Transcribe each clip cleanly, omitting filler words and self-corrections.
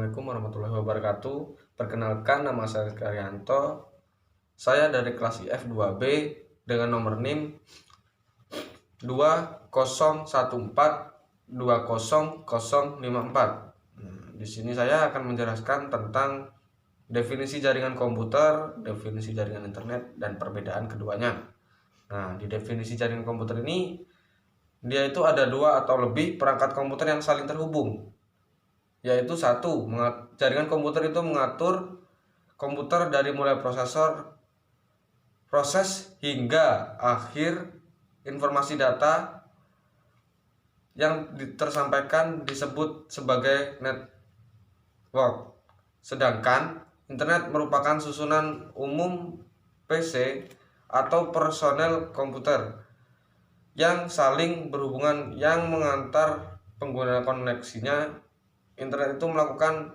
Assalamualaikum warahmatullahi wabarakatuh. Perkenalkan, nama saya Karyanto. Saya dari kelas IF 2B dengan nomor NIM 2014200054. Di sini saya akan menjelaskan tentang definisi jaringan komputer, definisi jaringan internet, dan perbedaan keduanya. Nah, di definisi jaringan komputer ini, dia itu ada dua atau lebih perangkat komputer yang saling terhubung, yaitu satu, jaringan komputer itu mengatur komputer dari mulai proses hingga akhir informasi data yang tersampaikan disebut sebagai network. Sedangkan internet merupakan susunan umum PC atau personel komputer yang saling berhubungan yang mengantar pengguna koneksinya. Internet itu melakukan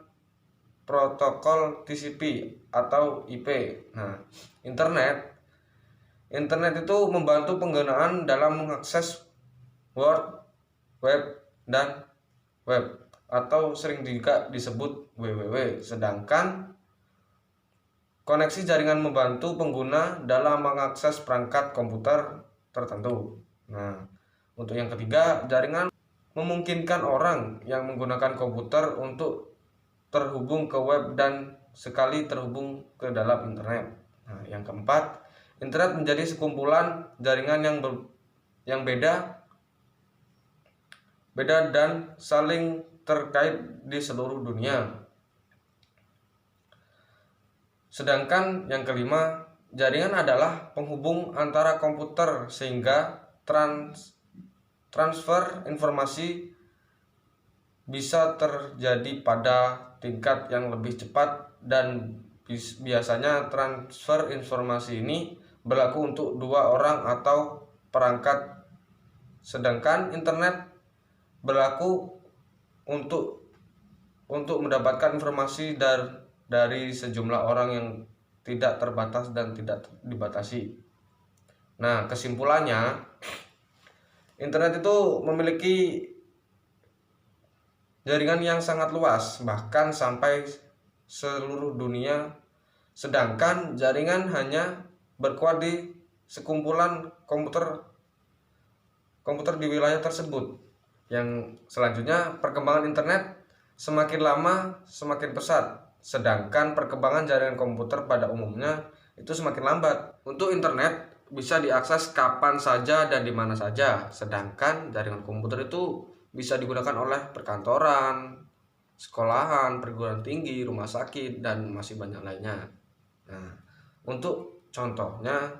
protokol TCP atau IP. Nah, internet itu membantu penggunaan dalam mengakses World Web dan web, atau sering juga disebut www. Sedangkan koneksi jaringan membantu pengguna dalam mengakses perangkat komputer tertentu. Nah, untuk yang ketiga, jaringan memungkinkan orang yang menggunakan komputer untuk terhubung ke web dan sekali terhubung ke dalam internet. Nah, yang keempat, internet menjadi sekumpulan jaringan yang beda dan saling terkait di seluruh dunia. Sedangkan yang kelima, jaringan adalah penghubung antara komputer sehingga transfer informasi bisa terjadi pada tingkat yang lebih cepat, dan biasanya transfer informasi ini berlaku untuk dua orang atau perangkat. Sedangkan internet berlaku untuk mendapatkan informasi dari sejumlah orang yang tidak terbatas dan tidak dibatasi. Nah, kesimpulannya, internet itu memiliki jaringan yang sangat luas, bahkan sampai seluruh dunia. Sedangkan jaringan hanya berkuat di sekumpulan komputer di wilayah tersebut. Yang selanjutnya, perkembangan internet semakin lama semakin pesat, sedangkan perkembangan jaringan komputer pada umumnya itu semakin lambat. Untuk internet bisa diakses kapan saja dan di mana saja, sedangkan jaringan komputer itu bisa digunakan oleh perkantoran, sekolahan, perguruan tinggi, rumah sakit, dan masih banyak lainnya. Nah, untuk contohnya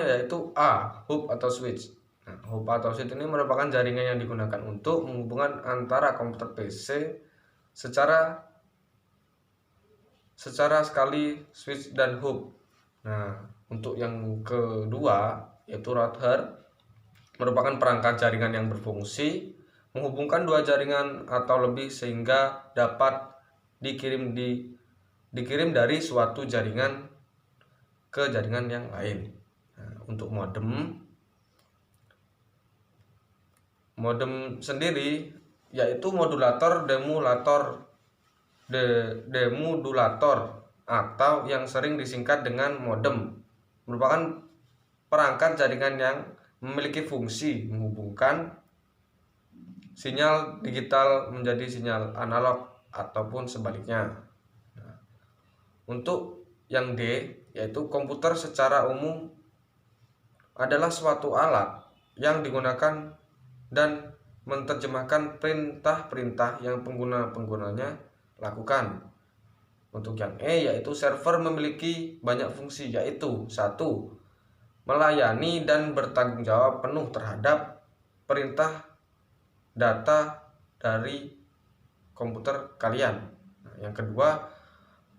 yaitu A, hub atau switch. Nah, hub atau switch ini merupakan jaringan yang digunakan untuk menghubungkan antara komputer PC secara sekali switch dan hub. Nah, untuk yang kedua yaitu router, merupakan perangkat jaringan yang berfungsi menghubungkan dua jaringan atau lebih sehingga dapat dikirim dari suatu jaringan ke jaringan yang lain. Nah, untuk modem sendiri yaitu demodulator atau yang sering disingkat dengan modem, merupakan perangkat jaringan yang memiliki fungsi menghubungkan sinyal digital menjadi sinyal analog ataupun sebaliknya. Nah, untuk yang D yaitu komputer secara umum adalah suatu alat yang digunakan dan menerjemahkan perintah-perintah yang pengguna-penggunanya lakukan. Untuk yang E yaitu server memiliki banyak fungsi, yaitu satu, melayani dan bertanggung jawab penuh terhadap perintah data dari komputer kalian. Nah, yang kedua,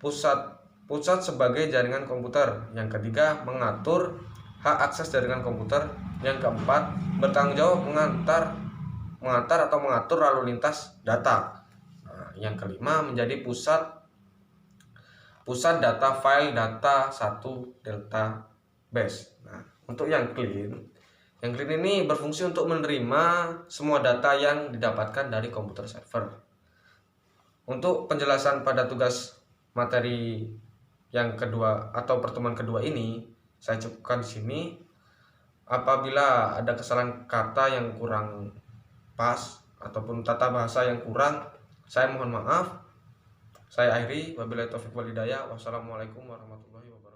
pusat sebagai jaringan komputer. Yang ketiga, mengatur hak akses jaringan komputer. Yang keempat, bertanggung jawab mengantar atau mengatur lalu lintas data. Nah, yang kelima, menjadi pusat data file data satu database. Nah, untuk yang clean ini berfungsi untuk menerima semua data yang didapatkan dari komputer server. Untuk penjelasan pada tugas materi yang kedua atau pertemuan kedua ini saya cukupkan di sini. Apabila ada kesalahan kata yang kurang pas ataupun tata bahasa yang kurang, saya mohon maaf. Saya akhiri, wabillahi taufiq wal hidayah. Wassalamualaikum warahmatullahi wabarakatuh.